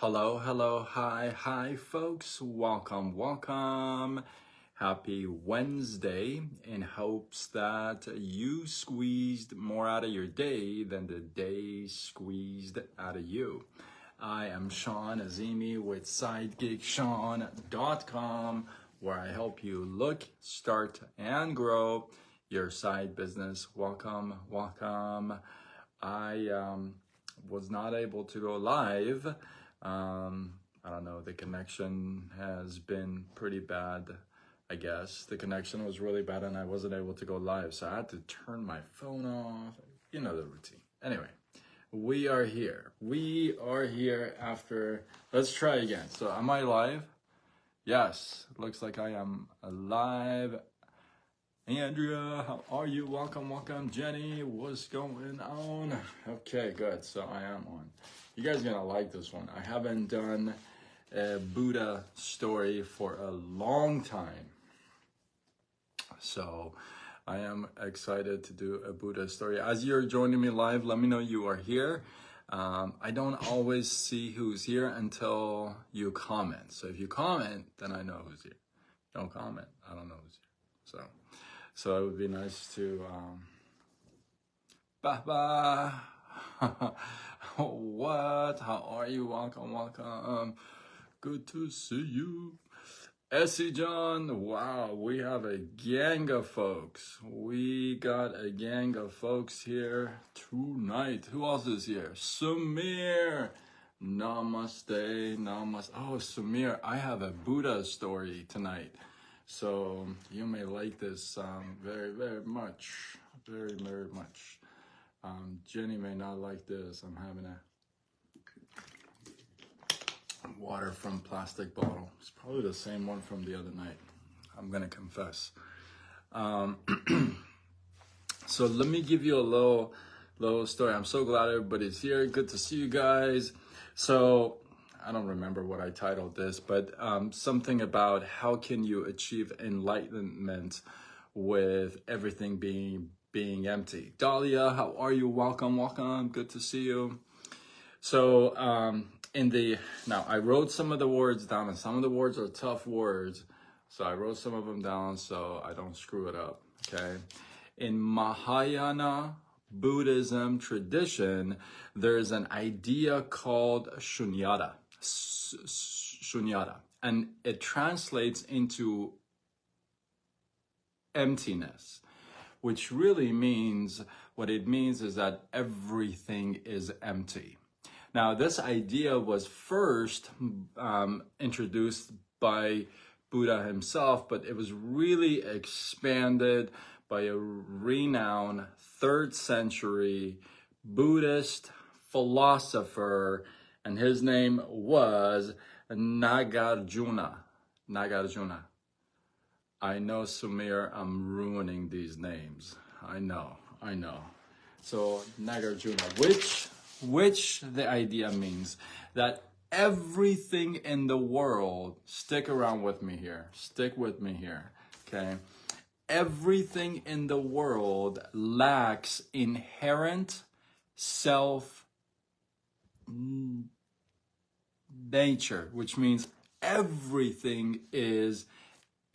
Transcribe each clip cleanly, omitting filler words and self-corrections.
Hello, hello, hi, folks. Welcome. Happy Wednesday, in hopes that you squeezed more out of your day than the day squeezed out of you. I am Sean Azimi with SideGigSean.com, where I help you look, start, and grow your side business. Welcome. I was not able to go live. I don't know, the connection has been pretty bad, I guess. The connection was really bad and I wasn't able to go live, so I had to turn my phone off. You know the routine. Anyway, we are here. After, let's try again. So am I live? Yes, looks like I am live. Andrea, how are you? Welcome. Jenny, what's going on? Okay, good. So I am on. You guys are gonna like this one. I haven't done a Buddha story for a long time. So I am excited to do a Buddha story. As you're joining me live, let me know you are here. I don't always see who's here until you comment. So if you comment, then I know who's here. Don't comment, I don't know who's here. So it would be nice to, Baba, what? How are you? Welcome. Good to see you. Essie John, wow, we have a gang of folks. We got a gang of folks here tonight. Who else is here? Sumir. Namaste. Oh, Sumir, I have a Buddha story tonight. So you may like this very much. Very much. Jenny may not like this. I'm having a water from plastic bottle. It's probably the same one from the other night. I'm gonna confess. So let me give you a little story. I'm so glad everybody's here. Good to see you guys. So I don't remember what I titled this, but something about how can you achieve enlightenment with everything being empty. Dahlia, how are you? Welcome. Good to see you. So now I wrote some of the words down, and some of the words are tough words. So I wrote some of them down so I don't screw it up, okay? In Mahayana Buddhism tradition, there's an idea called shunyata. Shunyata. And it translates into emptiness, which really means, what it means is that everything is empty. Now, this idea was first introduced by Buddha himself, but it was really expanded by a renowned 3rd century Buddhist philosopher, and his name was Nagarjuna. I know, Sumir, I'm ruining these names. I know. So Nagarjuna, which the idea means that everything in the world, stick around with me here, okay? Everything in the world lacks inherent self nature, which means everything is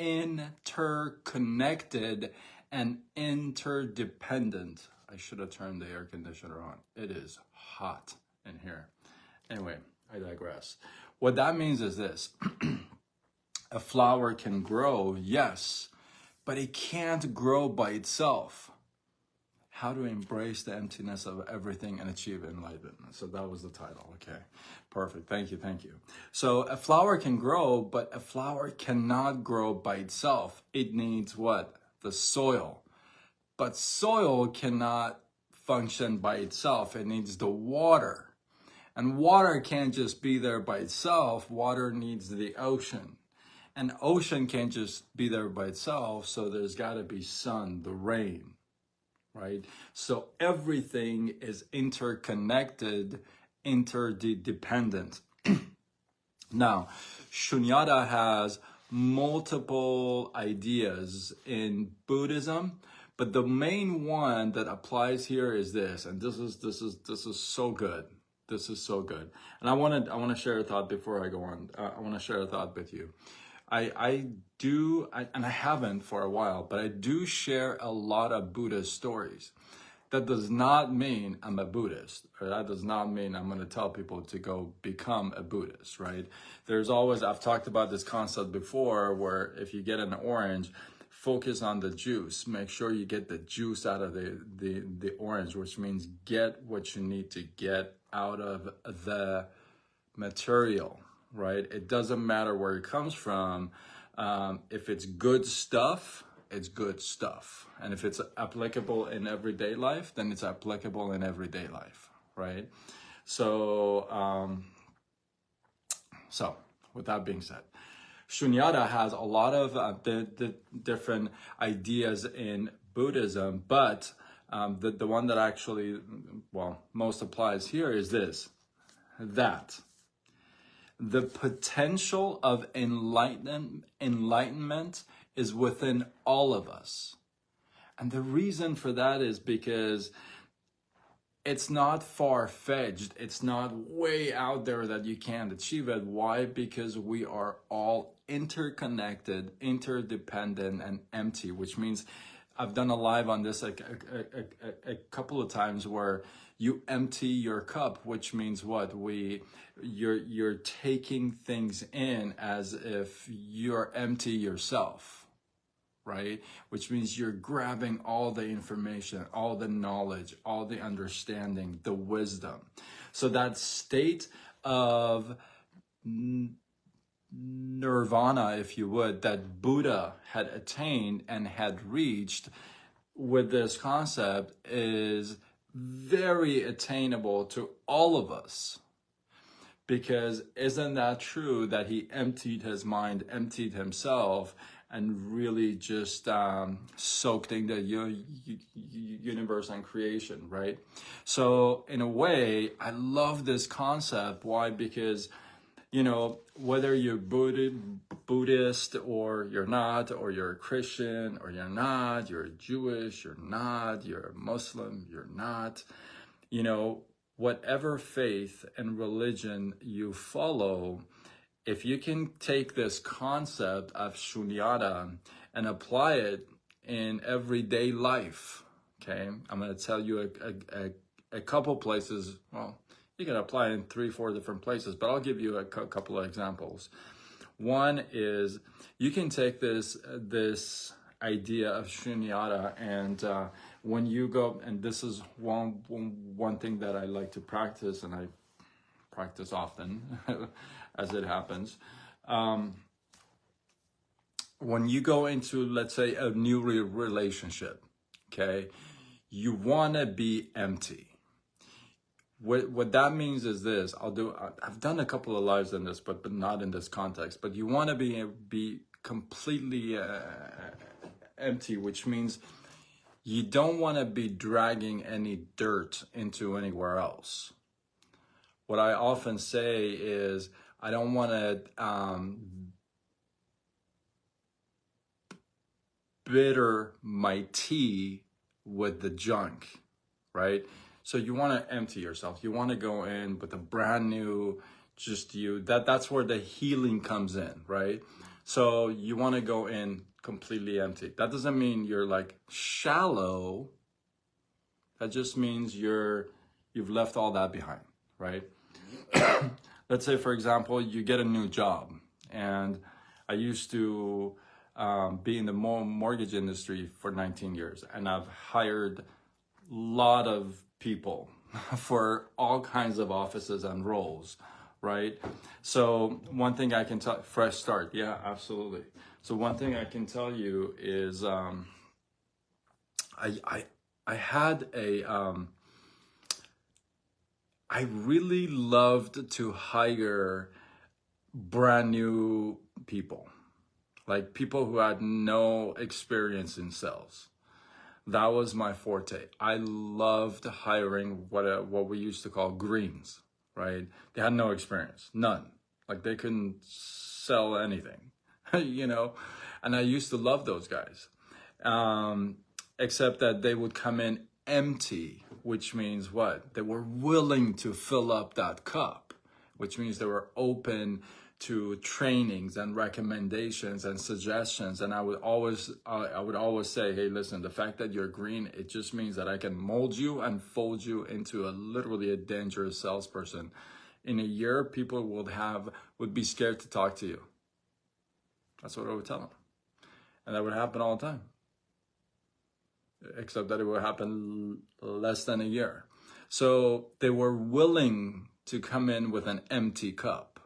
interconnected and interdependent. I should have turned the air conditioner on. It is hot in here. Anyway, I digress. What that means is this. A flower can grow, yes, but it can't grow by itself. How to embrace the emptiness of everything and achieve enlightenment. So that was the title, okay. Perfect, thank you. So a flower can grow, but a flower cannot grow by itself. It needs what? The soil. But soil cannot function by itself. It needs the water. And water can't just be there by itself. Water needs the ocean. And ocean can't just be there by itself, so there's got to be sun, the rain, right? So everything is interconnected, interdependent. Now, Shunyata has multiple ideas in Buddhism, but the main one that applies here is this, and this is so good. This is so good. And I want to share a thought before I go on. I want to share a thought with you. And I haven't for a while, but I do share a lot of Buddhist stories. That does not mean I'm a Buddhist, or that does not mean I'm going to tell people to go become a Buddhist, right? There's always, I've talked about this concept before, where if you get an orange, focus on the juice. Make sure you get the juice out of the orange, which means get what you need to get out of the material, right? It doesn't matter where it comes from. If it's good stuff, it's good stuff. And if it's applicable in everyday life, then it's applicable in everyday life, right? So, so with that being said, Shunyata has a lot of the different ideas in Buddhism, but the one that actually, well, most applies here is this, that the potential of enlightenment is within all of us. And the reason for that is because it's not far-fetched. It's not way out there that you can't achieve it. Why? Because we are all interconnected, interdependent, and empty, which means I've done a live on this a couple of times where you empty your cup, which means what? You're taking things in as if you're empty yourself, right? Which means you're grabbing all the information, all the knowledge, all the understanding, the wisdom. So that state of nirvana, if you would, that Buddha had attained and had reached with this concept is very attainable to all of us. Because isn't that true that he emptied his mind, emptied himself, and really just soaked in the universe and creation, right? So in a way, I love this concept. Why? Because, you know, whether you're Buddhist or you're not, or you're a Christian or you're not, you're Jewish, you're not, you're a Muslim, you're not, you know, whatever faith and religion you follow, if you can take this concept of shunyata and apply it in everyday life, okay? I'm going to tell you a couple places. Well, you can apply it in 3-4 different places, but I'll give you a couple of examples. One is you can take this idea of shunyata, and when you go, and this is one thing that I like to practice, and I practice often as it happens. When you go into, let's say, a new relationship, okay, you want to be empty. What that means is this. I've done a couple of lives in this, but not in this context. But you want to be completely empty, which means you don't want to be dragging any dirt into anywhere else. What I often say is, I don't want to bitter my tea with the junk, right? So you want to empty yourself. You want to go in with a brand new, just you. That's where the healing comes in, right? So you want to go in completely empty. That doesn't mean you're like shallow. That just means you've left all that behind, right? Let's say, for example, you get a new job, and I used to be in the mortgage industry for 19 years, and I've hired a lot of people for all kinds of offices and roles, right? So one thing I can tell, fresh start, yeah, absolutely. So one thing I can tell you is I had I really loved to hire brand new people, like people who had no experience in sales. That was my forte. I loved hiring what we used to call greens, right? They had no experience, none. Like they couldn't sell anything, you know? And I used to love those guys. Except that they would come in empty, which means what? They were willing to fill up that cup, which means they were open to trainings and recommendations and suggestions. And I would always say, hey, listen, the fact that you're green, it just means that I can mold you and fold you into literally a dangerous salesperson. In a year, people would be scared to talk to you. That's what I would tell them. And that would happen all the time. Except that it would happen less than a year. So they were willing to come in with an empty cup,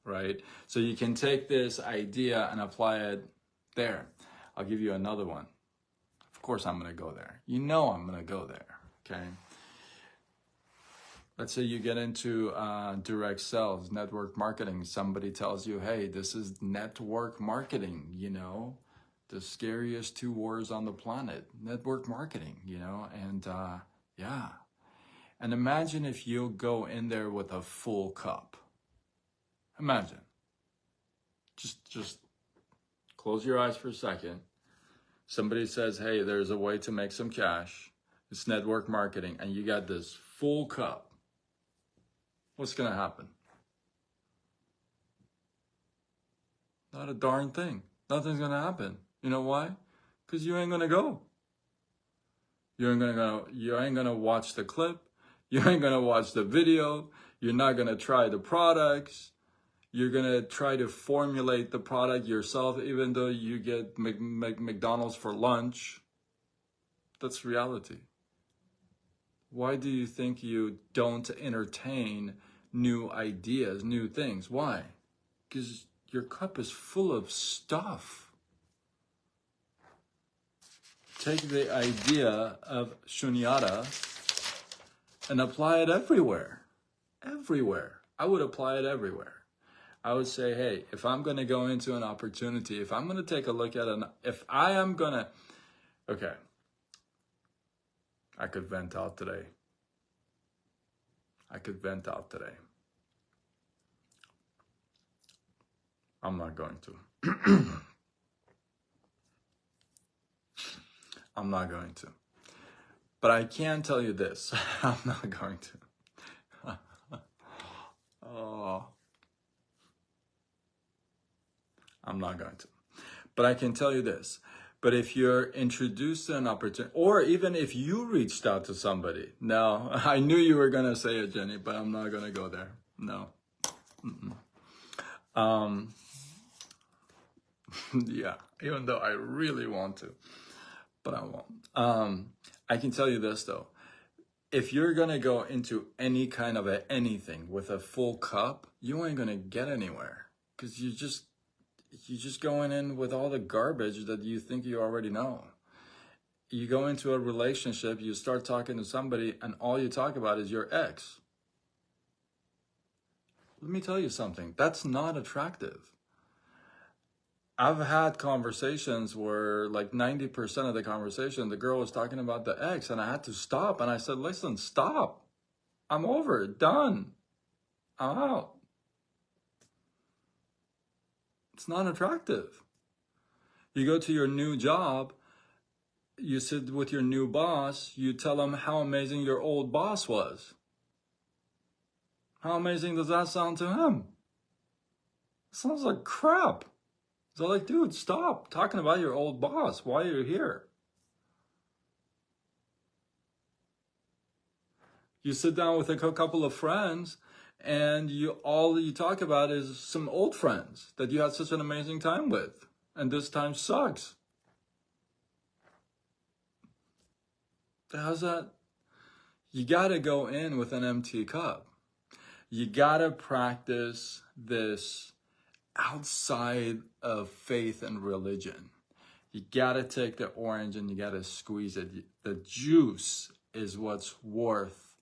right? So you can take this idea and apply it there. I'll give you another one. Of course I'm going to go there. You know I'm going to go there, okay? Let's say you get into direct sales, network marketing. Somebody tells you, hey, this is network marketing, you know? The scariest 2 words on the planet, network marketing, you know, and yeah. And imagine if you go in there with a full cup. Imagine. Just close your eyes for a second. Somebody says, hey, there's a way to make some cash. It's network marketing, and you got this full cup. What's going to happen? Not a darn thing. Nothing's going to happen. You know why? Because you ain't gonna go. You ain't gonna watch the clip. You ain't gonna watch the video. You're not gonna try the products. You're gonna try to formulate the product yourself, even though you get McDonald's for lunch. That's reality. Why do you think you don't entertain new ideas, new things? Why? Because your cup is full of stuff. Take the idea of shunyata and apply it everywhere. Everywhere. I would apply it everywhere. I would say, hey, if I'm going to go into an opportunity, if I'm going to take a look at if I am going to, okay, I could vent out today. I'm not going to. I'm not going to. But I can tell you this. I'm not going to. Oh. I'm not going to. But I can tell you this. But if you're introduced to an opportunity, or even if you reached out to somebody. No, I knew you were going to say it, Jenny, but I'm not going to go there. No. Yeah, even though I really want to. But I won't. I can tell you this though. If you're gonna go into any kind of anything with a full cup, you ain't gonna get anywhere. Because you're just going in with all the garbage that you think you already know. You go into a relationship, you start talking to somebody, and all you talk about is your ex. Let me tell you something. That's not attractive. I've had conversations where like 90% of the conversation, the girl was talking about the ex, and I had to stop. And I said, listen, stop. I'm over it. Done. I'm out. It's not attractive. You go to your new job, you sit with your new boss, you tell him how amazing your old boss was. How amazing does that sound to him? It sounds like crap. So like, dude, stop talking about your old boss. Why are you here? You sit down with a couple of friends and all you talk about is some old friends that you had such an amazing time with. And this time sucks. How's that? You gotta go in with an empty cup. You gotta practice this outside of faith and religion. You gotta take the orange and you gotta squeeze it. The juice is what's worth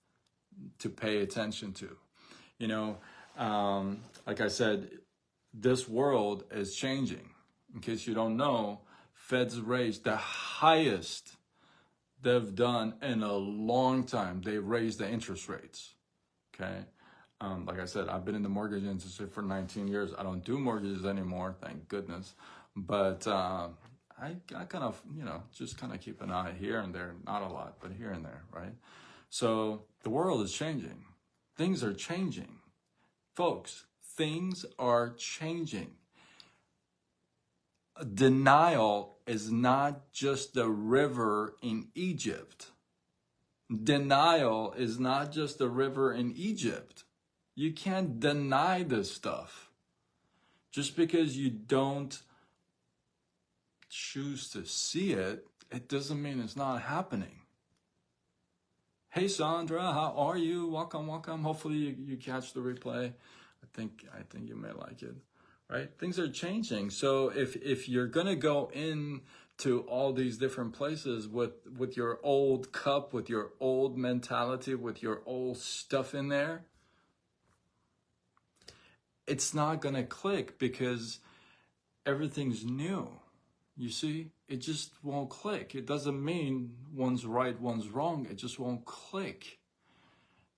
to pay attention to. You know, like I said, this world is changing. In case you don't know, Fed's raised the highest they've done in a long time. They raised the interest rates, okay? Like I said, I've been in the mortgage industry for 19 years. I don't do mortgages anymore, thank goodness. But I kind of, just kind of keep an eye here and there, not a lot, but here and there, right? So the world is changing. Things are changing. Folks, things are changing. Denial is not just the river in Egypt. Denial is not just the river in Egypt. You can't deny this stuff. Just because you don't choose to see it, it doesn't mean it's not happening. Hey Sandra, how are you? Welcome, welcome. Hopefully you catch the replay. I think you may like it. Right? Things are changing. So if you're gonna go in to all these different places with your old cup, with your old mentality, with your old stuff in there, it's not gonna click because everything's new. You see, it just won't click. It doesn't mean one's right, one's wrong. It just won't click.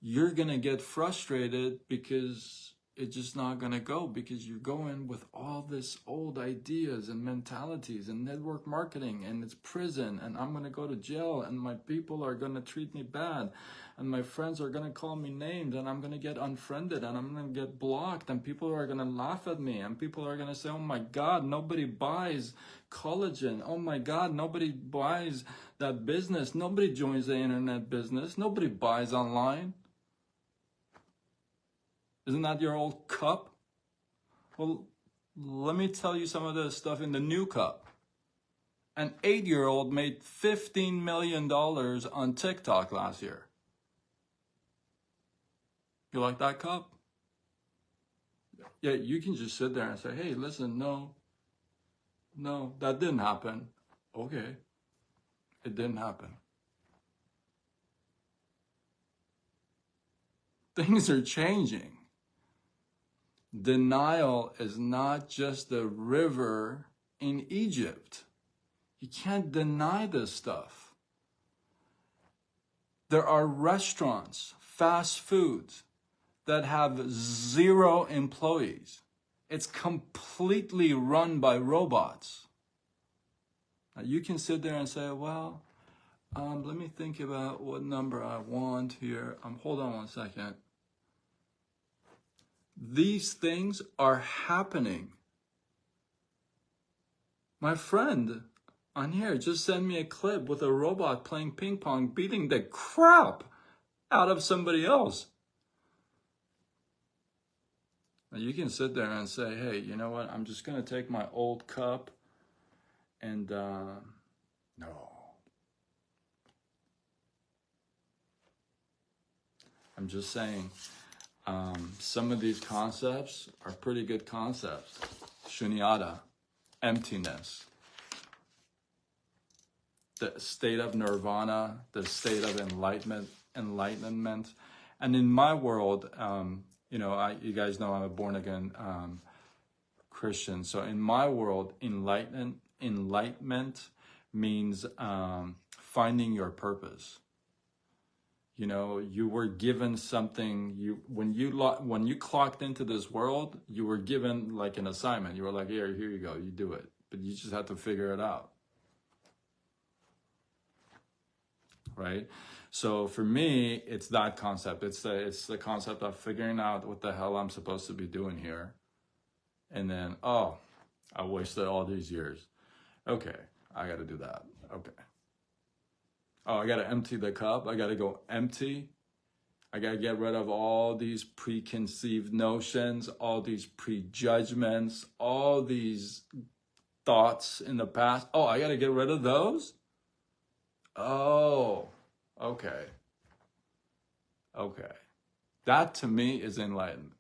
You're gonna get frustrated because it's just not gonna go, because you're going with all this old ideas and mentalities and network marketing, and it's prison, and I'm gonna go to jail, and my people are gonna treat me bad, and my friends are gonna call me names, and I'm gonna get unfriended, and I'm gonna get blocked, and people are gonna laugh at me, and people are gonna say, oh my God, nobody buys collagen. Oh my God, nobody buys that business. Nobody joins the internet business. Nobody buys online. Isn't that your old cup? Well, let me tell you some of the stuff in the new cup. An 8-year-old made $15 million on TikTok last year. You like that cup? Yeah, you can just sit there and say, hey, listen, no, that didn't happen. Okay, it didn't happen. Things are changing. Denial is not just the river in Egypt. You can't deny this stuff. There are restaurants, fast foods, that have 0 employees. It's completely run by robots. Now you can sit there and say, well, let me think about what number I want here. Hold on one second. These things are happening. My friend on here just sent me a clip with a robot playing ping pong, beating the crap out of somebody else. Now you can sit there and say, hey, you know what? I'm just going to take my old cup and, no. I'm just saying, some of these concepts are pretty good concepts. Shunyata, emptiness, the state of nirvana, the state of enlightenment. And in my world, you guys know I'm a born again Christian. So in my world, enlightenment means finding your purpose. You know, you were given something. When you clocked into this world, you were given like an assignment. You were like, here you go, you do it. But you just have to figure it out, right? So for me, it's that concept. It's the concept of figuring out what the hell I'm supposed to be doing here, and then I wasted all these years. Okay, I got to do that. Okay. Oh, I got to empty the cup. I got to go empty. I got to get rid of all these preconceived notions, all these prejudgments, all these thoughts in the past. Oh, I got to get rid of those? Oh, okay. Okay. That to me is enlightenment.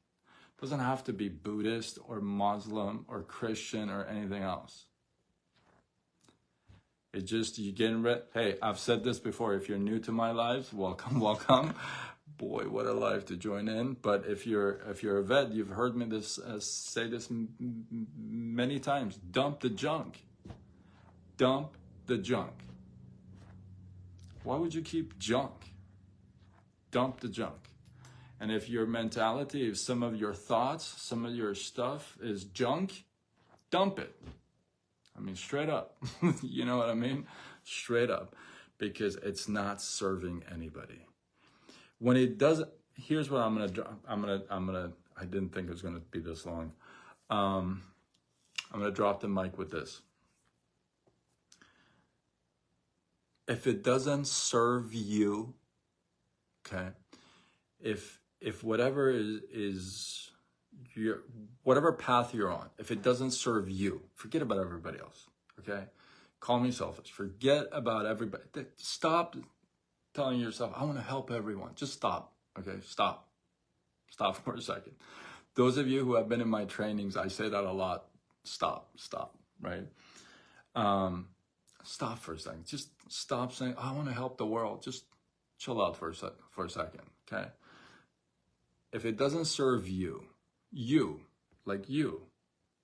It doesn't have to be Buddhist or Muslim or Christian or anything else. It just, you getting rid. Hey, I've said this before. If you're new to my lives, welcome, welcome. Boy, what a life to join in. But if you're a vet, you've heard me say this many times. Dump the junk. Dump the junk. Why would you keep junk? Dump the junk. And if your mentality, if some of your thoughts, some of your stuff is junk, dump it. I mean, straight up. You know what I mean? Straight up. Because it's not serving anybody. When it doesn't, here's what I'm gonna, I didn't think it was gonna be this long. I'm gonna drop the mic with this. If it doesn't serve you, okay, if whatever is your, whatever path you're on, if it doesn't serve you, forget about everybody else, okay? Call me selfish. Forget about everybody. Stop telling yourself, I want to help everyone. Just stop, okay? Stop. Stop for a second. Those of you who have been in my trainings, I say that a lot. Stop, right? Stop for a second. Just stop saying, I want to help the world. Just chill out for a second, okay? If it doesn't serve you, like you,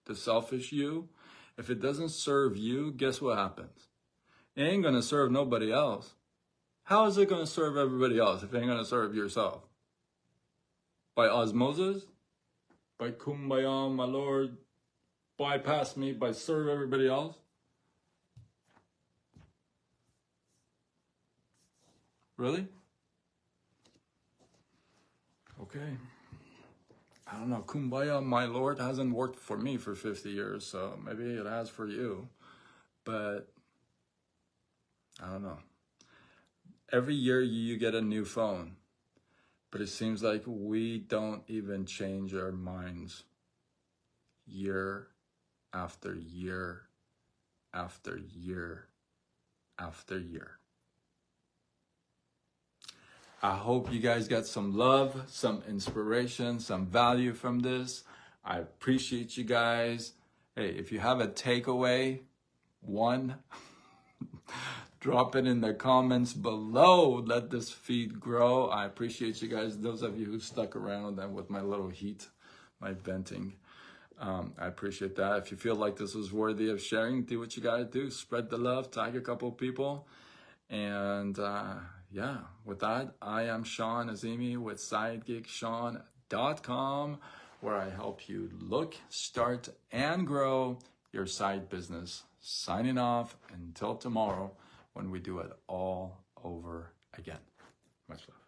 the selfish you, if it doesn't serve you, guess what happens? It ain't gonna serve nobody else. How is it gonna serve everybody else if it ain't gonna serve yourself? By osmosis? By kumbaya, my Lord, bypass me, by serve everybody else? Really? Okay. I don't know, kumbaya, my Lord, hasn't worked for me for 50 years, so maybe it has for you. But I don't know. Every year you get a new phone, but it seems like we don't even change our minds year after year after year after year. I hope you guys got some love, some inspiration, some value from this. I appreciate you guys. Hey, if you have a takeaway, one, drop it in the comments below. Let this feed grow. I appreciate you guys, those of you who stuck around and with my little heat, my venting. I appreciate that. If you feel like this was worthy of sharing, do what you gotta do. Spread the love, tag a couple people. And yeah, with that, I am Sean Azimi with SideGigSean.com, where I help you look, start, and grow your side business. Signing off until tomorrow when we do it all over again. Much love.